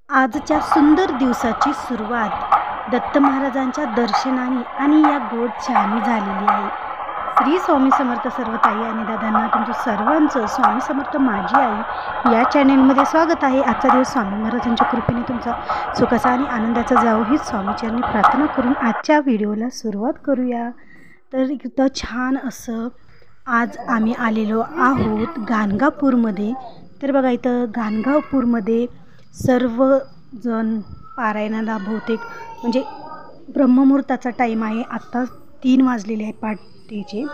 आजच्या सुंदर दिवसाची सुरुवात दत्त महाराजांच्या दर्शनाने आणि या गोड चहाने झालेली आहे. श्री स्वामी समर्थ सर्व ताई आणि दादांना तुमचं सर्वांचं स्वामी समर्थ माझी आई या चॅनेलमध्ये स्वागत आहे. आजचा दिवस स्वामी महाराजांच्या कृपेने तुमचा सुखाचा आणि आनंदाचा जावो ही स्वामीचरणी प्रार्थना करून आजच्या व्हिडिओला सुरुवात करूया. तर इथं छान असं आज आम्ही आलेलो आहोत गाणगापूरमध्ये. तर बघा इथं गाणगापूरमध्ये सर्वजण पारायणाला बहुतेक म्हणजे ब्रह्ममुहूर्ताचा टाईम आहे. आत्ता 3 वाजलेले आहे पहाटेचे.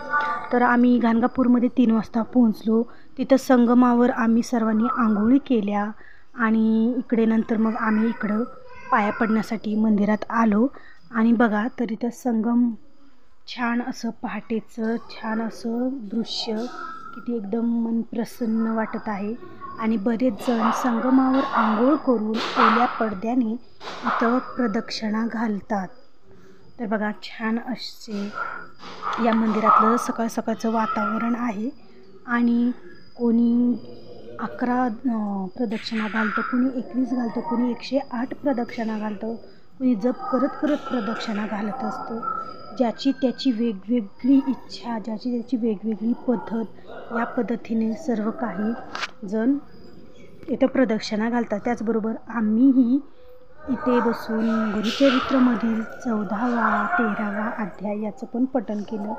तर आम्ही गाणगापूरमध्ये 3 वाजता पोहोचलो. तिथं संगमावर आम्ही सर्वांनी आंघोळी केल्या आणि इकडे नंतर मग आम्ही इकडं पाया पडण्यासाठी मंदिरात आलो. आणि बघा तर इथं संगम छान असं पहाटेचं छान असं दृश्य किती एकदम मन प्रसन्न वाटत आहे. आणि बरेच जण संगमावर आंघोळ करून ओल्या पडद्याने इथं प्रदक्षिणा घालतात. तर बघा छान असे या मंदिरातलं सकाळ सकाळचं वातावरण आहे. आणि कोणी 11 प्रदक्षिणा घालतं, कोणी 21 घालतं, कोणी 108 प्रदक्षिणा घालतं, कोणी जप करत करत प्रदक्षिणा घालत असतं. ज्याची त्याची वेगवेगळी इच्छा, ज्याची त्याची वेगवेगळी पद्धत, या पद्धतीने सर्व काही जण इथं प्रदक्षिणा घालतात. त्याचबरोबर आम्हीही इथे बसून गुरुचरित्रमधील 14वा 13वा अध्याय याचं पण पठण केलं.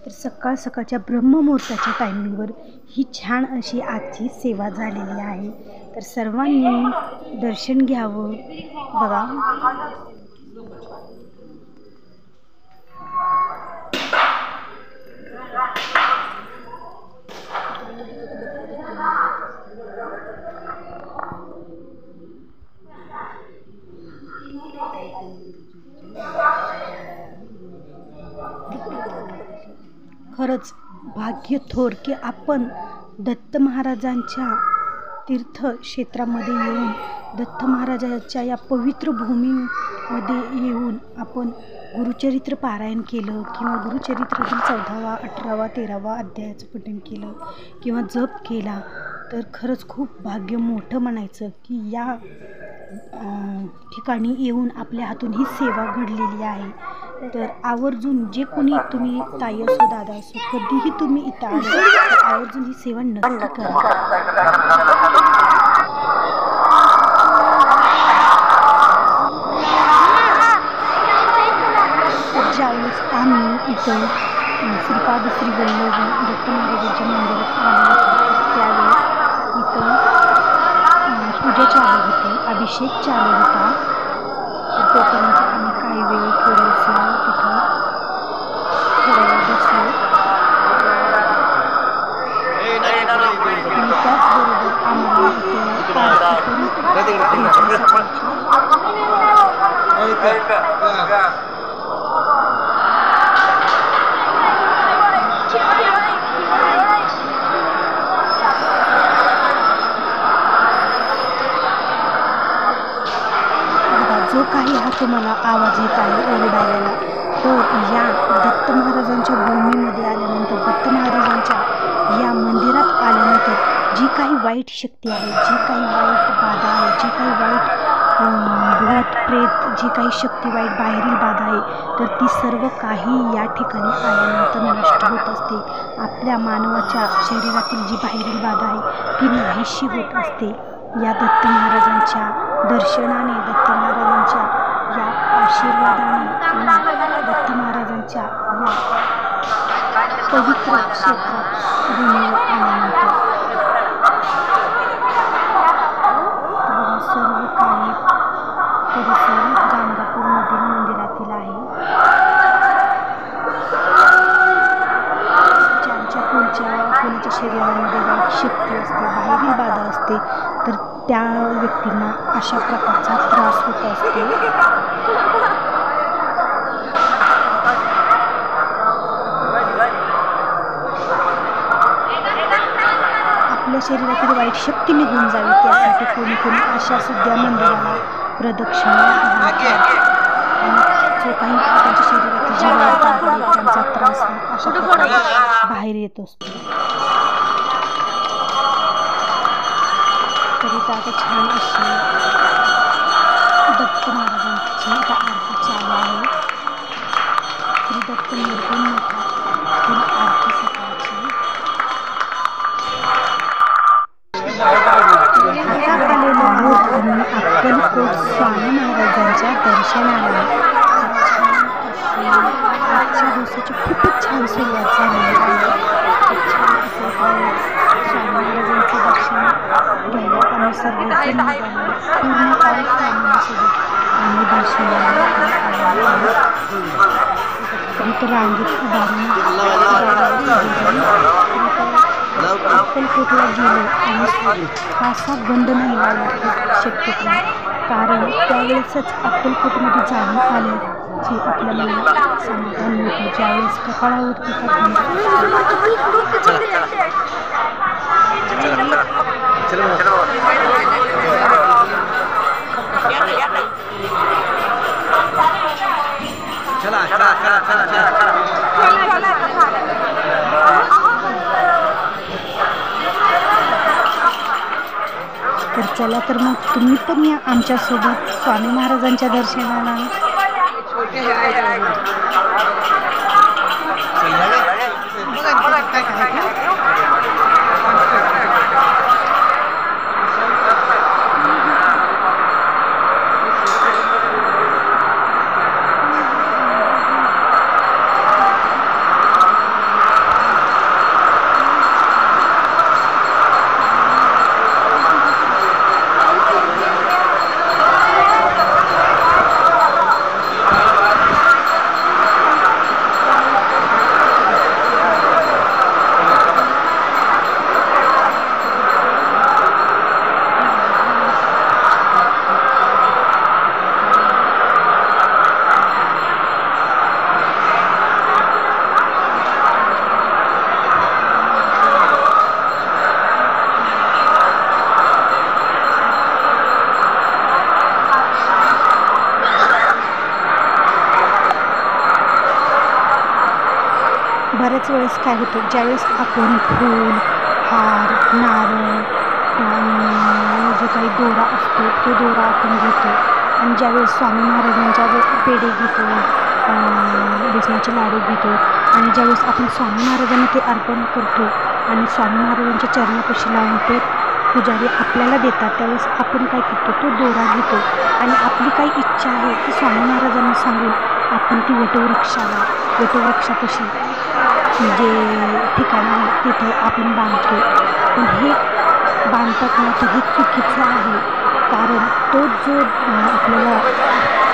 तर सकाळ सकाळच्या ब्रह्ममुहूर्ताच्या टायमिंगवर ही छान अशी आजची सेवा झालेली आहे. तर सर्वांनी दर्शन घ्यावं. बघा खरंच भाग्य थोर की आपण दत्त महाराजांच्या तीर्थक्षेत्रामध्ये येऊन दत्त महाराजांच्या या पवित्र भूमीमध्ये येऊन आपण गुरुचरित्र पारायण केलं किंवा गुरुचरित्रातील 14वा 18वा 13वा अध्यायाचं पठण केलं किंवा जप केला तर खरंच खूप भाग्य मोठं म्हणायचं की या ठिकाणी येऊन आपल्या हातून ही सेवा घडलेली आहे. तर आवर्जून जे कोणी तुम्ही ताई असो दादा असो कधीही तुम्ही इथं आले तर आवर्जून ही सेवा नक्की करा. ज्यावेळेस आम्ही इथं श्रीपाद श्री वल्लभ दत्त महाराजांच्या मंदिरात आलो त्यावेळेस इथं पूजा चालू होती, अभिषेक चालू होता. तर तोपर्यंत आम्ही काही वेळ थोडंसं तिथं थोडा वेळ बसलो. आणि त्याचबरोबर आम्हाला जो काही हा तुम्हाला आवाज येत आहे ओरडायला तर या दत्त महाराजांच्या भूमीमध्ये आल्यानंतर दत्त महाराजांच्या या मंदिरात आल्यानंतर जी काही वाईट शक्ती आहे, जी काही वाईट बाधा आहे, जी काही वाईट भूत प्रेत, जी काही शक्ती वाईट बाहेरील बाधा आहे तर ती सर्व काही या ठिकाणी आल्यानंतर नष्ट होत असते. आपल्या मानवाच्या शरीरातील जी बाहेरील बाधा आहे ती नाहीशी होत असते. या दत्त महाराजांच्या दर्शनाने, दत्त महाराजांच्या या आशीर्वादाने आणि दत्त महाराजांच्या या पवित्र क्षेत्रात भूमीवर आल्यानंतर सर्व काही परिसर गाणगापूरमधील मंदिरातील आहे. ज्यांच्या कोणाच्या शरीरामध्ये वाईट शक्ती असते, बाहेरील बाधा असते तर त्या व्यक्तींना अशा प्रकारचा त्रास होत असतो. आपल्या शरीरातील वाईट शक्ती निघून जावी त्यासाठी कोणी कोणी अशा सुद्धा मंदिराला प्रदक्षिणा घालतात. आणि जो काही त्यांच्या शरीरातील जी वाईट बाधा त्यांचा त्रास अशा प्रकारे बाहेर येत असतो. तर इथं आता छान अशी अक्कलकोट स्वामी महाराजांच्या दर्शनाला आजच्या दिवसाची खूपच छान सुरुवात झालेली आहे. खूप छान असं स्वामी महाराजांचं दर्शन घ्यायला आम्ही सर्वजण निघालो. पूर्ण काळ फॅमिलीसोबत आम्ही दर्शनाला इथं रांगेत उभारून अक्कलकोटला गेलो आणि फासा बंद नाही लावला शक्यतो, कारण त्यावेळेसच अक्कलकोटमध्ये जाऊन आल्याची आपल्या मनात समाधान होतं. ज्यावेळेस कपाळावरती तर चला तर मग तुम्ही पण या आमच्यासोबत स्वामी महाराजांच्या दर्शनाला. बऱ्याच वेळेस काय होतं, ज्यावेळेस आपण फूल, हार, नारळ आणि जो काही दोरा असतो तो दोरा आपण घेतो आणि ज्यावेळेस स्वामी महाराजांच्या पेढे घेतो, बेसनाचे लाडू घेतो आणि ज्यावेळेस आपण स्वामी महाराजांना ते अर्पण करतो आणि स्वामी महाराजांच्या चरणापाशी लावून ते पुजारी आपल्याला देतात, त्यावेळेस आपण काय करतो, तो दोरा घेतो आणि आपली काही इच्छा आहे ती स्वामी महाराजांना सांगून आपण ती वटवृक्षापाशी जे ठिकाण आहे तिथे आपण बांधतो. पण हे बांधतात ना तर हे चुकीचं आहे, कारण तो जो आपल्याला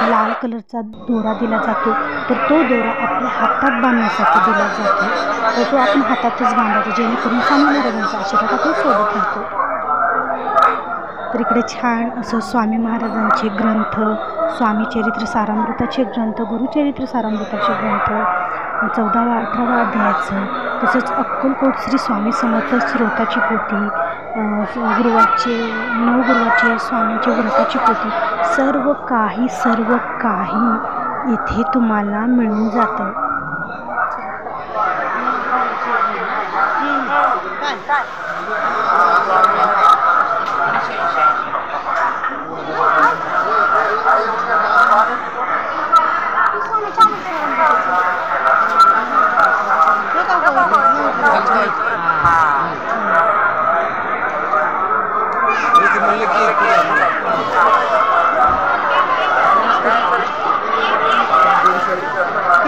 लाल कलरचा दोरा दिला जातो तर तो दोरा आपल्या हातात बांधण्यासाठी दिला जातो, तर तो आपण हातातच बांधायचा जेणेकरून स्वामी महाराजांचा आशीर्वाद आपण सोबत राहतो. तर इकडे छान असं स्वामी महाराजांचे ग्रंथ, स्वामी चरित्र सारामृताचे ग्रंथ, गुरुचरित्र सारामृताचे ग्रंथ 14वा 18वा अध्यायाचं, तसंच अक्कलकोट श्री स्वामी समर्थ श्रोताची पोथी, गुरुवारचे 9 गुरुवारचे स्वामींचे व्रताची पोथी, सर्व काही इथे तुम्हाला मिळून जातं.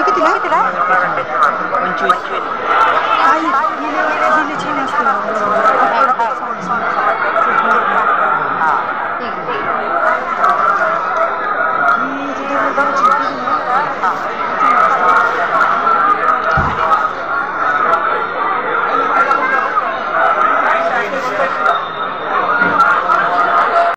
कितीला? 25.